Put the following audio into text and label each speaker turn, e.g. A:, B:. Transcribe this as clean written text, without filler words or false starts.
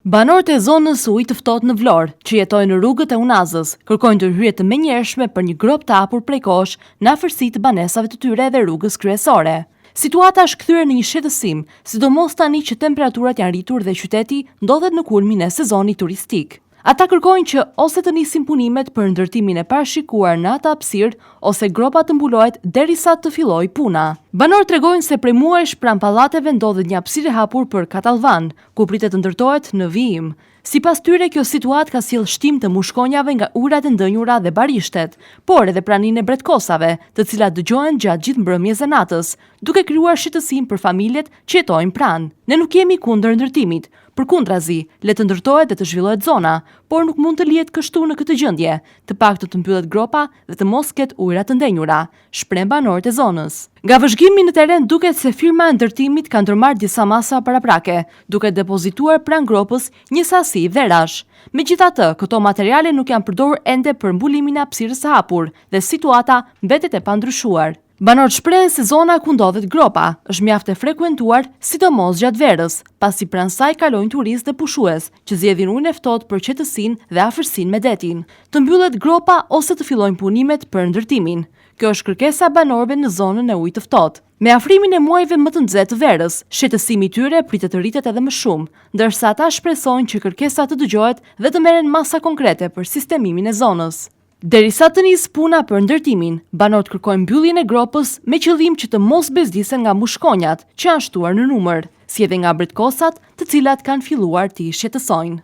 A: Banorët e zonës ujë të ftohtë në Vlorë, që jetojnë në rrugët e Unazës, kërkojnë ndërhyrje të menjëhershme për një grop të hapur prej kohësh në afërsi të banesave të tyre dhe rrugës kryesore. Situata është kthyer në një shetësim, sidomos tani që temperaturat janë rritur dhe qyteti ndodhet në kulmin e sezonit turistik. Ata kërkojnë që ose të nisin punimet për ndërtimin e parashikuar në atë hapësirë ose gropa të mbulohet derisa të fillojë puna. Banorët tregojnë se prej muajsh pranë pallateve ndodhet një hapësirë e hapur për katallvan, ku pritet të ndërtohet në vijim. Sipas tyre, kjo situatë ka sjellë shtim të mushkonjave nga ujërat e ndënjura dhe barishtet, por edhe praninë e bretkosave, të cilat dëgjohen gjatë gjithë mbrëmjes së natës, duke krijuar shqetësim për familjet që jetojnë pranë. Ne nuk jemi kundër ndërtimit, përkundrazi, le të ndërtohet dhe të zhvillohet zona, por nuk mund të lihet kështu në këtë gjendje, të paktën të mbyllet gropa dhe të mos ketë ujëra të ndenjura, shpreh banorët e zonës. Nga vëzhgimi në teren duket se firma e ndërtimit ka ndërmarrë disa masa paraprake, duke depozituar pranë gropës një sasi vlerash. Megjithatë, këto materiale nuk janë përdorur ende për mbulimin e hapësirës së hapur dhe situata mbetet e pandryshuar. Banorët shprehen se zona ku ndodhet gropa është mjaft e frekuentuar, sidomos gjatë verës, pasi pranë saj kalojnë turistë dhe pushues që zgjedhin ujin e ftohtë për qetësinë dhe afërsinë me detin. Të mbyllet gropa ose të fillojnë punimet për ndërtimin. Kjo është kërkesa e banorëve në zonën e ujit të ftohtë. Me afrimin e muajve më të nxehtë të verës, shqetësimi i tyre pritet të rritet edhe më shumë, ndërsa ata shpresojnë që kërkesa të dëgjohet dhe të merren masa konkrete për sistemimin e zonës. Derisa të nisë puna për ndërtimin, banorët kërkojnë mbylljen e gropës me qëllim që të mos bezdisen nga mushkonjat që janë shtuar në numër, si edhe nga bretkosat, të cilat kanë filluar të shqetësojnë.